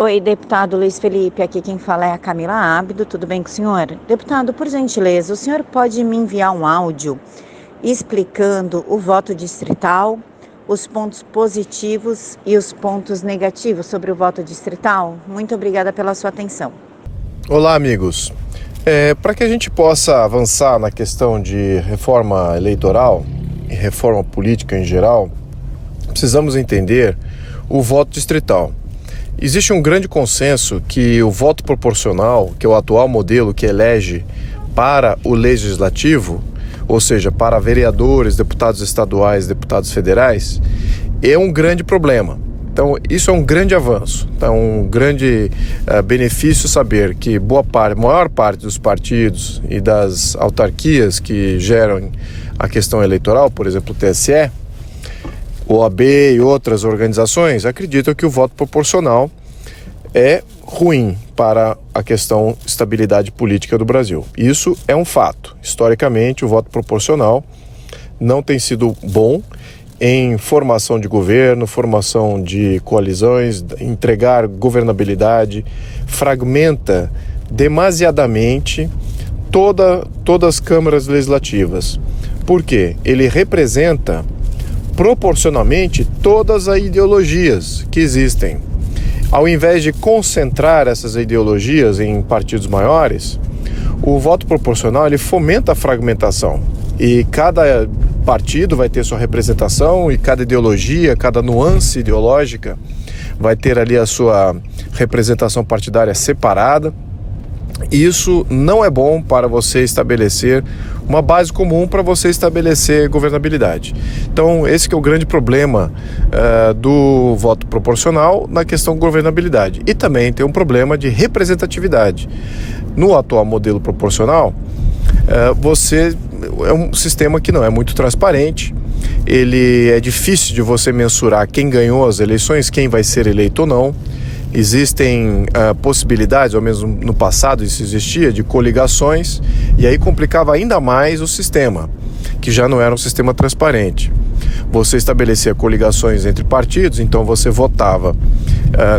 Oi, deputado Luiz Felipe, aqui quem fala é a Camila Ábido, tudo bem com o senhor? Deputado, por gentileza, o senhor pode me enviar um áudio explicando o voto distrital, os pontos positivos e os pontos negativos sobre o voto distrital? Muito obrigada pela sua atenção. Olá, amigos. Para que a gente possa avançar na questão de reforma eleitoral e reforma política em geral, precisamos entender o voto distrital. Existe um grande consenso que o voto proporcional, que é o atual modelo que elege para o legislativo, ou seja, para vereadores, deputados estaduais, deputados federais, é um grande problema. Então, isso é um grande avanço, é um grande benefício saber que maior parte dos partidos e das autarquias que geram a questão eleitoral, por exemplo, o TSE, OAB e outras organizações, acreditam que o voto proporcional é ruim para a questão estabilidade política do Brasil. Isso é um fato. Historicamente, o voto proporcional não tem sido bom em formação de governo, formação de coalizões, entregar governabilidade, fragmenta demasiadamente todas as câmaras legislativas. Por quê? Ele representa proporcionalmente todas as ideologias que existem. Ao invés de concentrar essas ideologias em partidos maiores, o voto proporcional ele fomenta a fragmentação. E cada partido vai ter sua representação e cada ideologia, cada nuance ideológica vai ter ali a sua representação partidária separada. Isso não é bom para você estabelecer uma base comum para você estabelecer governabilidade. Então, esse que é o grande problema do voto proporcional na questão de governabilidade. E também tem um problema de representatividade. No atual modelo proporcional, é um sistema que não é muito transparente, ele é difícil de você mensurar quem ganhou as eleições, quem vai ser eleito ou não. Existem possibilidades, ou mesmo no passado isso existia, de coligações, e aí complicava ainda mais o sistema, que já não era um sistema transparente. Você estabelecia coligações entre partidos, então você votava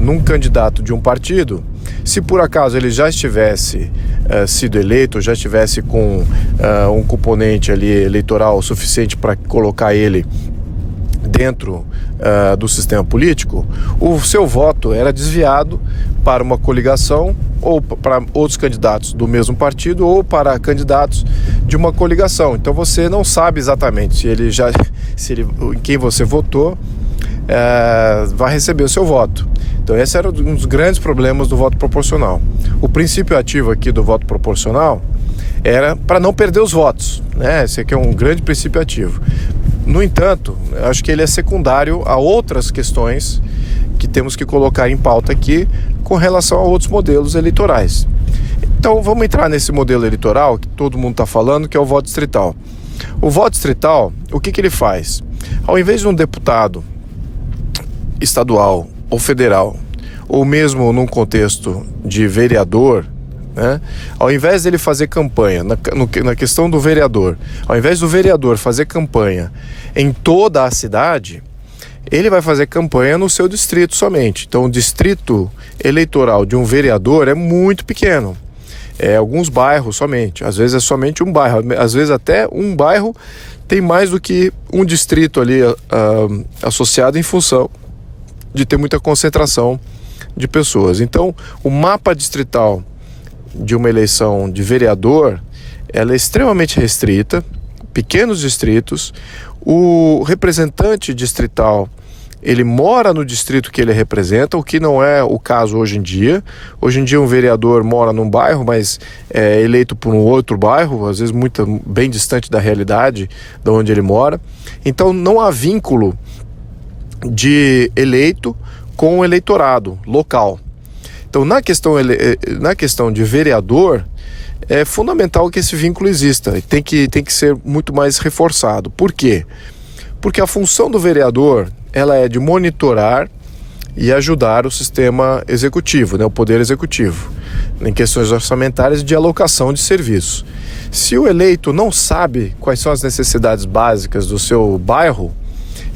num candidato de um partido. Se por acaso ele já estivesse sido eleito, já estivesse com um componente ali eleitoral suficiente para colocar ele dentro do sistema político, o seu voto era desviado para uma coligação ou para outros candidatos do mesmo partido ou para candidatos de uma coligação. Então você não sabe exatamente em quem você votou vai receber o seu voto. Então esse era um dos grandes problemas do voto proporcional. O princípio ativo aqui do voto proporcional era para não perder os votos, né? Esse aqui é um grande princípio ativo. No entanto, acho que ele é secundário a outras questões que temos que colocar em pauta aqui com relação a outros modelos eleitorais. Então vamos entrar nesse modelo eleitoral que todo mundo está falando, que é o voto distrital. O voto distrital, o que ele faz? Ao invés de um deputado estadual ou federal, ou mesmo num contexto de vereador, né? Ao invés dele fazer campanha, na questão do vereador, ao invés do vereador fazer campanha em toda a cidade, ele vai fazer campanha no seu distrito somente. Então o distrito eleitoral de um vereador é muito pequeno, é alguns bairros somente, às vezes é somente um bairro, às vezes até um bairro tem mais do que um distrito ali associado em função de ter muita concentração de pessoas. Então o mapa distrital de uma eleição de vereador, ela é extremamente restrita, pequenos distritos, o representante distrital, ele mora no distrito que ele representa, o que não é o caso hoje em dia. Hoje em dia um vereador mora num bairro, mas é eleito por um outro bairro, às vezes bem distante da realidade de onde ele mora. Então não há vínculo de eleito com o eleitorado local. Então, na questão de vereador, é fundamental que esse vínculo exista e tem que ser muito mais reforçado. Por quê? Porque a função do vereador ela é de monitorar e ajudar o sistema executivo, né, o poder executivo, em questões orçamentárias de alocação de serviços. Se o eleito não sabe quais são as necessidades básicas do seu bairro,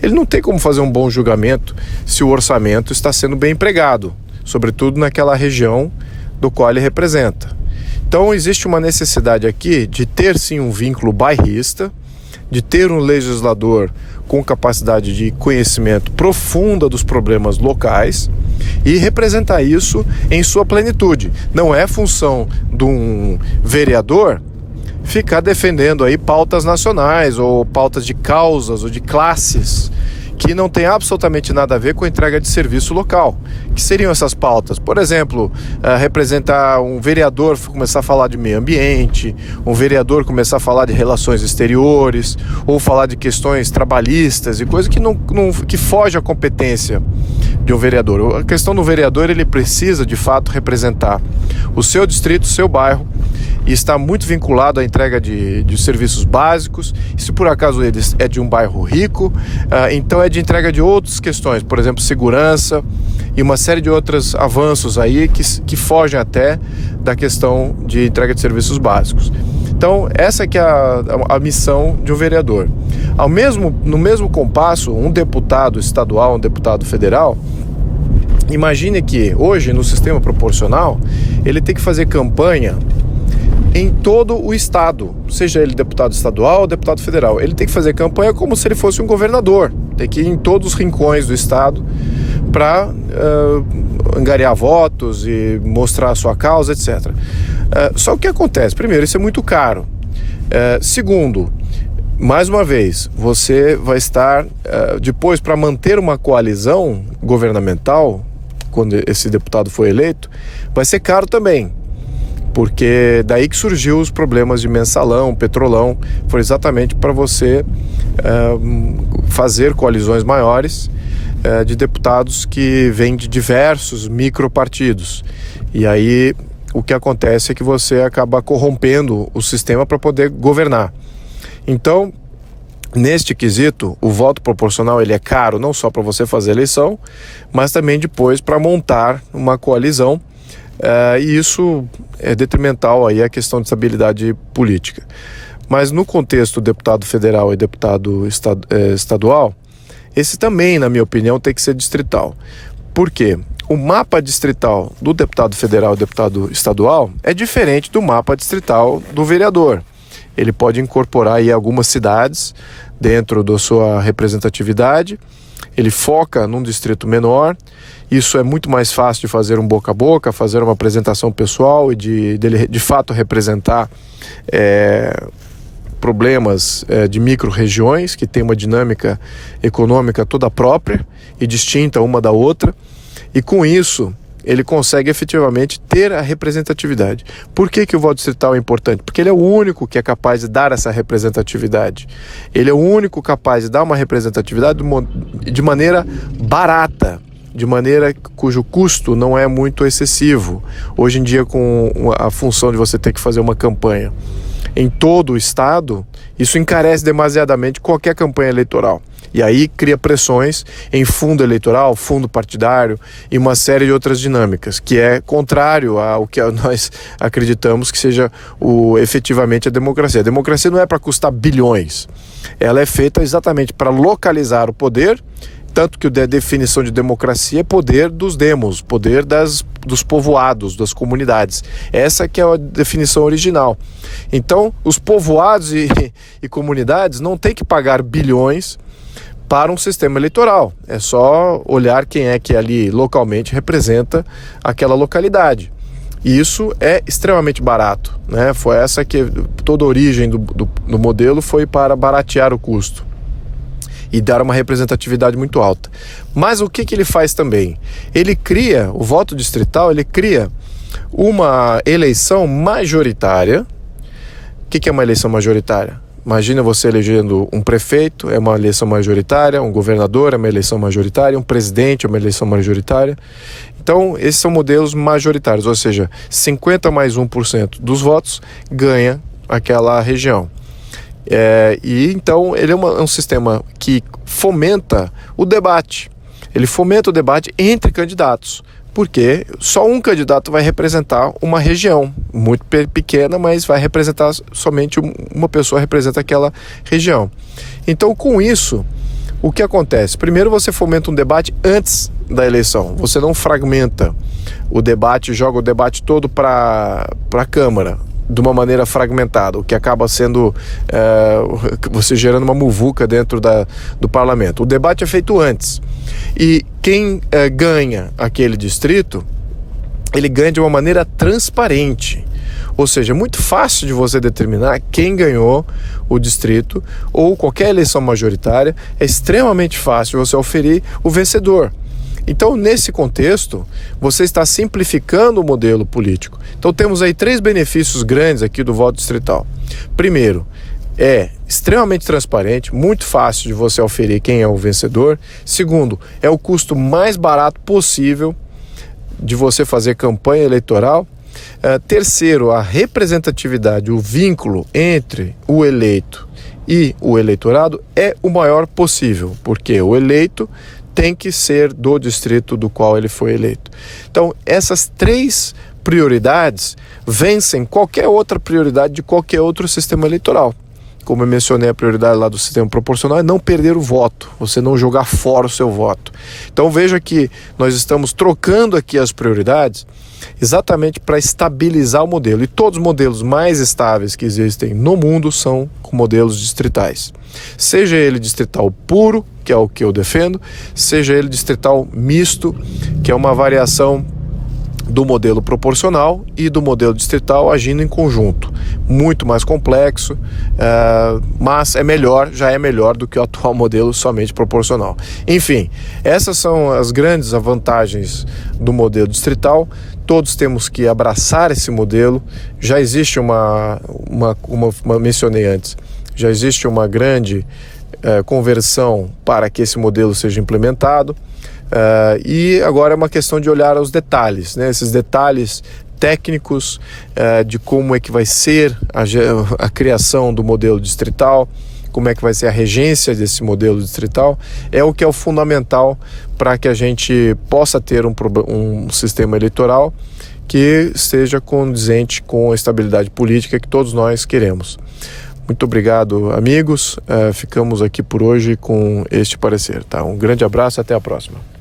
ele não tem como fazer um bom julgamento se o orçamento está sendo bem empregado. sobretudo naquela região do qual ele representa. Então existe uma necessidade aqui de ter sim um vínculo bairrista, de ter um legislador com capacidade de conhecimento profunda dos problemas locais e representar isso em sua plenitude. Não é função de um vereador ficar defendendo aí pautas nacionais ou pautas de causas ou de classes que não tem absolutamente nada a ver com a entrega de serviço local. Que seriam essas pautas? Por exemplo, representar um vereador começar a falar de meio ambiente, um vereador começar a falar de relações exteriores, ou falar de questões trabalhistas e coisa que foge à competência de um vereador. A questão do vereador, ele precisa de fato representar o seu distrito, o seu bairro, e está muito vinculado à entrega de serviços básicos. E se por acaso ele é de um bairro rico, então é de entrega de outras questões, por exemplo, segurança e uma série de outros avanços aí que fogem até da questão de entrega de serviços básicos. Então essa que é a missão de um vereador. No mesmo compasso, um deputado estadual, um deputado federal, imagine que hoje no sistema proporcional ele tem que fazer campanha em todo o estado, seja ele deputado estadual ou deputado federal. Ele tem que fazer campanha como se ele fosse um governador, tem que ir em todos os rincões do estado para angariar votos e mostrar a sua causa, etc. Só que o que acontece? Primeiro, isso é muito caro. Segundo, mais uma vez, você vai estar, depois, para manter uma coalizão governamental, quando esse deputado foi eleito, vai ser caro também. Porque daí que surgiu os problemas de mensalão, petrolão, foi exatamente para você fazer coalizões maiores de deputados que vêm de diversos micropartidos. E aí o que acontece é que você acaba corrompendo o sistema para poder governar. Então, neste quesito, o voto proporcional ele é caro não só para você fazer eleição, mas também depois para montar uma coalizão. E isso é detrimental aí à questão de estabilidade política. Mas no contexto deputado federal e deputado estadual, esse também, na minha opinião, tem que ser distrital. Por quê? O mapa distrital do deputado federal e deputado estadual é diferente do mapa distrital do vereador. Ele pode incorporar aí algumas cidades dentro da sua representatividade. Ele foca num distrito menor. Isso é muito mais fácil de fazer um boca a boca, fazer uma apresentação pessoal e de fato representar problemas de micro-regiões que tem uma dinâmica econômica toda própria e distinta uma da outra. E com isso, ele consegue efetivamente ter a representatividade. Por que o voto distrital é importante? Porque ele é o único que é capaz de dar essa representatividade. Ele é o único capaz de dar uma representatividade de maneira barata, de maneira cujo custo não é muito excessivo. Hoje em dia, com a função de você ter que fazer uma campanha em todo o estado, isso encarece demasiadamente qualquer campanha eleitoral. E aí cria pressões em fundo eleitoral, fundo partidário e uma série de outras dinâmicas, que é contrário ao que nós acreditamos que seja efetivamente a democracia. A democracia não é para custar bilhões, ela é feita exatamente para localizar o poder, tanto que a definição de democracia é poder dos demos, poder dos povoados, das comunidades. Essa que é a definição original. Então, os povoados e comunidades não têm que pagar bilhões para um sistema eleitoral. É só olhar quem é que ali localmente representa aquela localidade. E isso é extremamente barato, né? Foi essa que toda a origem do modelo foi para baratear o custo e dar uma representatividade muito alta. Mas o que ele faz também? Ele cria, o voto distrital, ele cria uma eleição majoritária. O que é uma eleição majoritária? Imagina você elegendo um prefeito, é uma eleição majoritária, um governador é uma eleição majoritária, um presidente é uma eleição majoritária. Então, esses são modelos majoritários, ou seja, 50 mais 1% dos votos ganha aquela região. E então ele é um sistema que fomenta o debate. Ele fomenta o debate entre candidatos, porque só um candidato vai representar uma região muito pequena, mas vai representar somente uma pessoa representa aquela região. Então, com isso, o que acontece? Primeiro, você fomenta um debate antes da eleição. Você não fragmenta o debate, joga o debate todo para a Câmara, de uma maneira fragmentada, o que acaba sendo você gerando uma muvuca dentro do parlamento. O debate é feito antes, e quem ganha aquele distrito, ele ganha de uma maneira transparente, ou seja, é muito fácil de você determinar quem ganhou o distrito ou qualquer eleição majoritária, é extremamente fácil você oferir o vencedor. Então, nesse contexto, você está simplificando o modelo político. Então, temos aí 3 benefícios grandes aqui do voto distrital. Primeiro, é extremamente transparente, muito fácil de você oferir quem é o vencedor. Segundo, é o custo mais barato possível de você fazer campanha eleitoral. Terceiro, a representatividade, o vínculo entre o eleito e o eleitorado é o maior possível, porque o eleito tem que ser do distrito do qual ele foi eleito. Então, essas 3 prioridades vencem qualquer outra prioridade de qualquer outro sistema eleitoral. Como eu mencionei, a prioridade lá do sistema proporcional é não perder o voto, você não jogar fora o seu voto. Então veja que nós estamos trocando aqui as prioridades exatamente para estabilizar o modelo. E todos os modelos mais estáveis que existem no mundo são com modelos distritais. Seja ele distrital puro, que é o que eu defendo, seja ele distrital misto, que é uma variação do modelo proporcional e do modelo distrital agindo em conjunto. Muito mais complexo, mas já é melhor do que o atual modelo somente proporcional. Enfim, essas são as grandes vantagens do modelo distrital. Todos temos que abraçar esse modelo. Já existe como eu mencionei antes, já existe uma grande conversão para que esse modelo seja implementado. E agora é uma questão de olhar os detalhes, né? Esses detalhes técnicos de como é que vai ser a criação do modelo distrital, como é que vai ser a regência desse modelo distrital, é o que é o fundamental para que a gente possa ter um sistema eleitoral que esteja condizente com a estabilidade política que todos nós queremos. Muito obrigado, amigos. Ficamos aqui por hoje com este parecer. Tá? Um grande abraço e até a próxima.